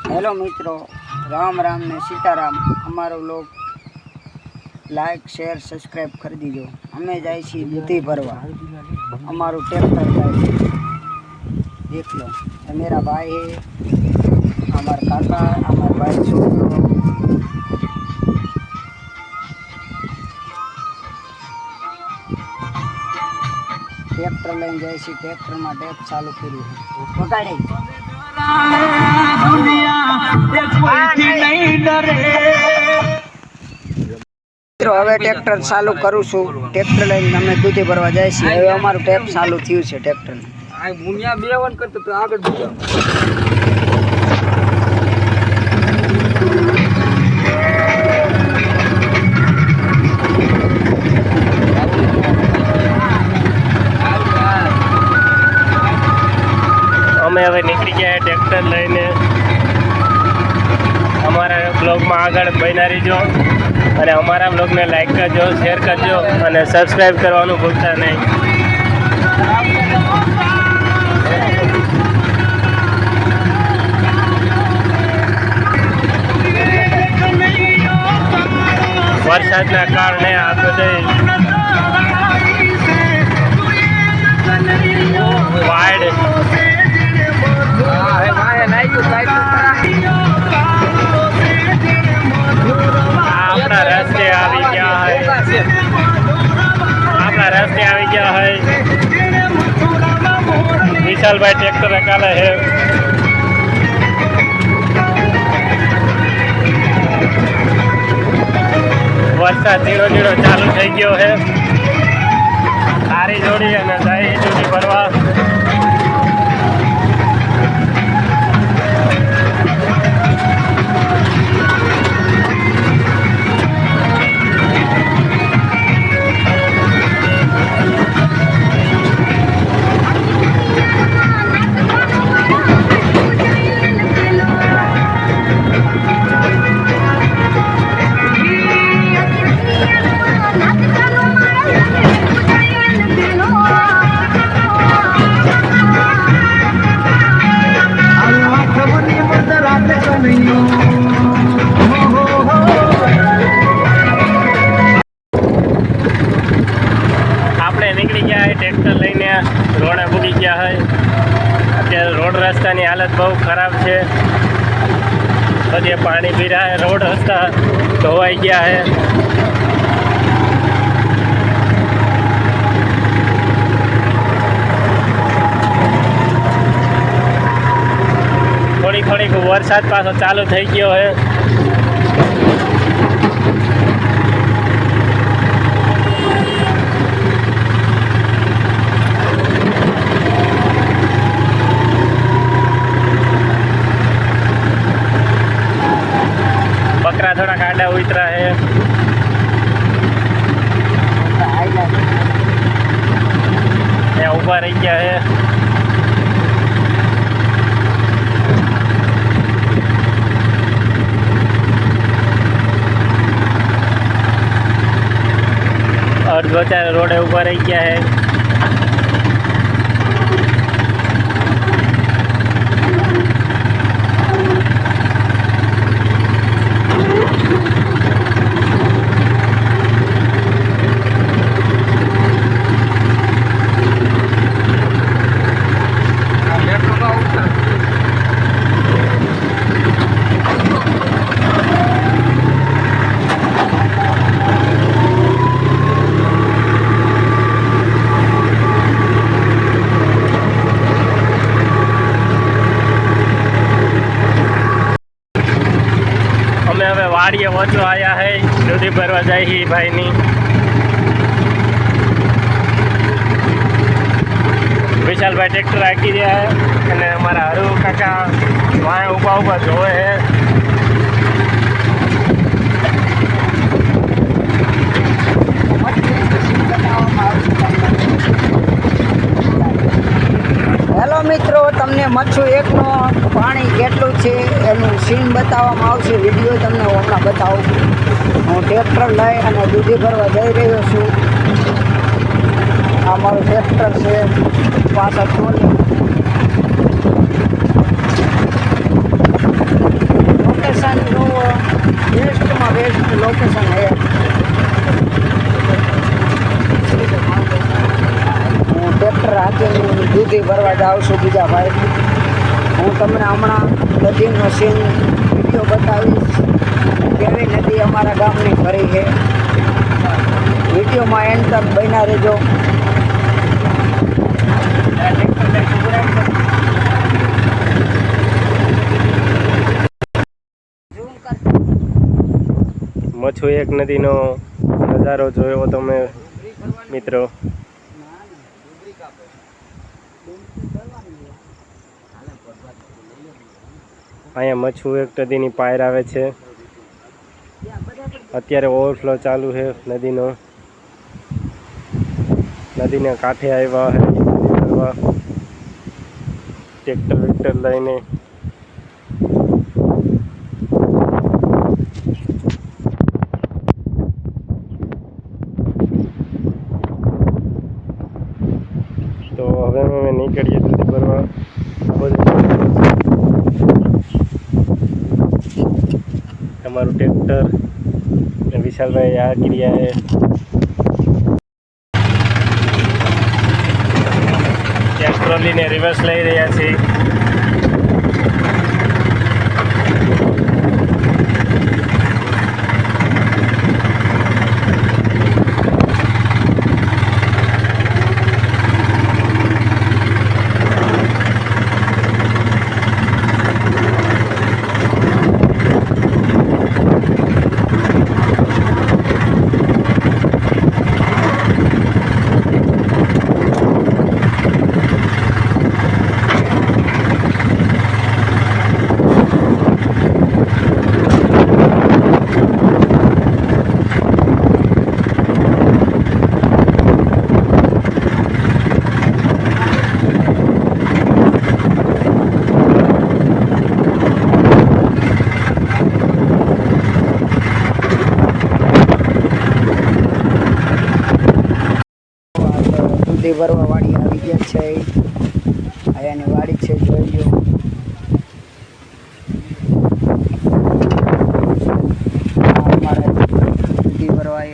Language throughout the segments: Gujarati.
हेलो मित्रों, राम राम ने सीताराम। अमारो लोग लाइक शेर सब्सक्राइब कर दीजो। हमें जाए छी दूधी भरवा। अमारू ट्रैक्टर जाए, देख लो। ये मेरा भाई है, हमार काका, हमार भाई छोटो। ट्रैक्टर लઈને જાય છે। ટ્રેક્ટરમાં ટેપ ચાલુ કર્યું છે। વગાડે મિત્રો, હવે ટ્રેક્ટર ચાલુ કરું છું। ટ્રેક્ટર લઈને અમે દૂધી ભરવા જાય છીએ। હવે અમારું ટેપ ચાલુ થયું છે ટ્રેક્ટરનું। આ મુનિયા બેવન કરતો તો આગળ બીજો અમે હવે નીકળી ગયા ટ્રેક્ટર લઈને। અમારા બ્લોગમાં આગળ બન્યા રહીજો અને અમારા બ્લોગને લાઈક કરજો, શેર કરજો અને સબસ્ક્રાઈબ કરવાનું ભૂલતા નહીં। વરસાદના કારણે આ બધી વાડ આપણા રસ્તે આવી ગયા હોય। આપણા રસ્તે આવી ગયા હોય। વિશાલભાઈ ટ્રેક્ટર કાલે છે। વરસાદ ધીરો ધીરો ચાલુ થઈ ગયો છે। સારી જોડી અને દહીં દૂધી ભરવા। આપણે નીકળી ગયા હોય ટ્રેક્ટર લઈને, રોડે પૂગી ગયા હોય। અત્યારે રોડ રસ્તાની હાલત બહુ ખરાબ છે। બધે પાણી ભર્યા है, रोड रस्ता धोवाई गया है। थोड़ी थोड़ी वरसाद पाछो चालू थई गयो है। बकरा थोड़ा गाड़ा उतरा है। यहाँ ऊपर रही गया है। और दो चार रोडे ऊपर रही गया है। હવે વાડીએ ઓછો આવ્યા है, દૂધી ભરવા જાય છે ભાઈની। વિશાલભાઈ ટ્રેક્ટર રાખી રહ્યા है અને અમારા હરુ કાકા વાય ઊભા ઊભા જોવે है। हेलो मित्रों, तमने मच्छू एकनो पाणी केटलुं छे एनुं सीन बताववामां आवशे। विडियो तमने हमणां बतावुं। हूँ ट्रेक्टर लई अने दूधी भरवा जई रह्यो छुं। आ मारुं ट्रेक्टर छे, पाछळ ट्रोली। દૂધી ભરવા જાઉં છું બીજા ભાઈ. હું તમને હમણાં નદીનો સીન વિડીયો બતાવીશ કેવી નદી અમારા ગામની ભરી છે. વિડીયોમાં એન્ડ તક બન્યા રહેજો. મચ્છુ એક નદીનો નજારો જોયો તમે મિત્રો. અહીંયા મચ્છુ એક નદીની પાયર આવે છે. અત્યારે ઓવરફ્લો ચાલુ છે નદીનો. નદીને કાંઠે આવ્યા છે ટ્રેક્ટર વેક્ટર લઈને. તો હવે અમે નીકળીએ દૂધી ભરવા. તમારું ટ્રેક્ટર વિશાલભાઈ આ ક્રિયાએ ટ્રોલીને રિવર્સ લઈ રહ્યા છીએ. ભરવા વાડી આવી ગયા છે. અહીંયાની વાડી છે, જોઈ લો. અમારે દૂધી ભરવા એ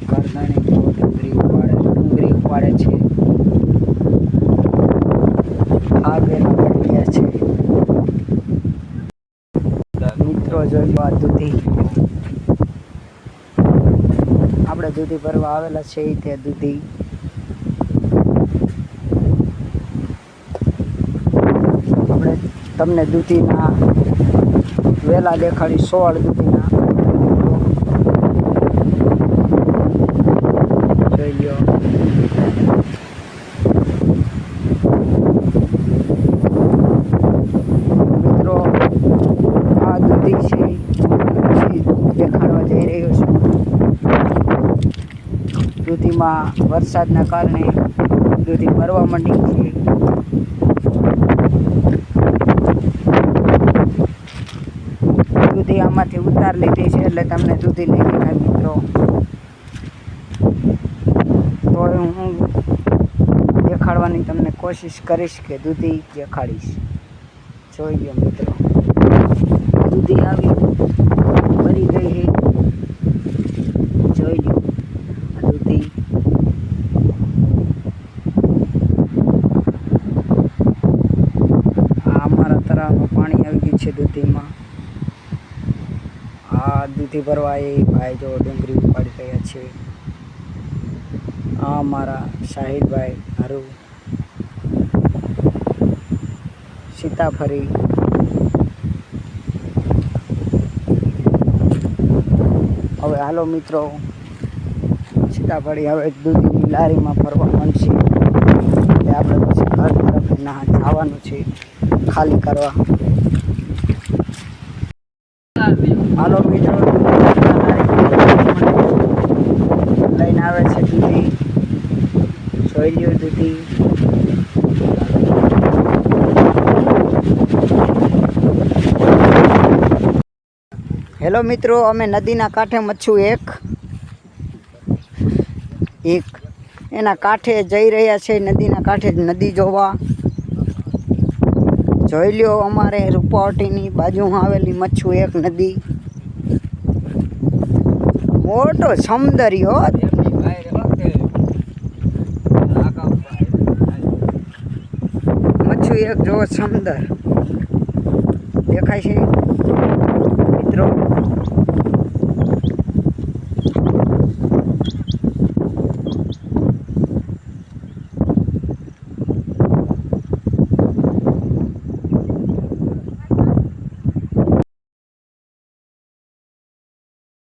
કારખાને ડુંગળી ઉપાડે છે. આ બેના પડી ગયા છે મિત્રો. જોઈ લો આ દૂધી. આપણે દૂધી ભરવા આવેલા છે તે દૂધી. તમને દૂધીના વેલા દેખાડી 16 દૂધીના જોઈ લો. મિત્રો આ દૂધી છે દેખાડવા જઈ રહ્યો છું. દૂધીમાં વરસાદના કારણે દૂધી ભરવા માંડી છે. દૂધી આમાંથી ઉતાર લીધી છે એટલે તમને દૂધી નહીં દેખાય મિત્રો. તો હું દેખાડવાની તમને કોશિશ કરીશ કે દૂધી દેખાડીશ. જોઈ લો મિત્રો, દૂધી આવી ભરી ગઈ છે. જોઈ લો દૂધી. આ અમારા તળાવમાં પાણી આવી ગયું છે દૂધીમાં. આ દૂધી ભરવા એ ભાઈ જો ડુંગળી ઉપાડી રહ્યા છે. આ મારા શાહિદભાઈ હારું સીતાફળી. હવે હાલો મિત્રો, સીતાફળી હવે દૂધીની લારીમાં ફરવા માંડશે. એટલે આપણે પછી ઘર તરફ જવાનું છે ખાલી કરવા. હાલો મિત્રો, લઈને આવે છે દૂધી. જોઈ લ્યો દૂધી. હેલો મિત્રો, અમે નદીના કાંઠે મચ્છુ એક એના કાંઠે જઈ રહ્યા છે. નદીના કાંઠે નદી જોવા. જોઈ લ્યો અમારે રૂપાવટીની બાજુમાં આવેલી મચ્છુ એક નદી. મોટો સૌંદર્ય. એક જો સમંદર દેખાય છે મિત્રો.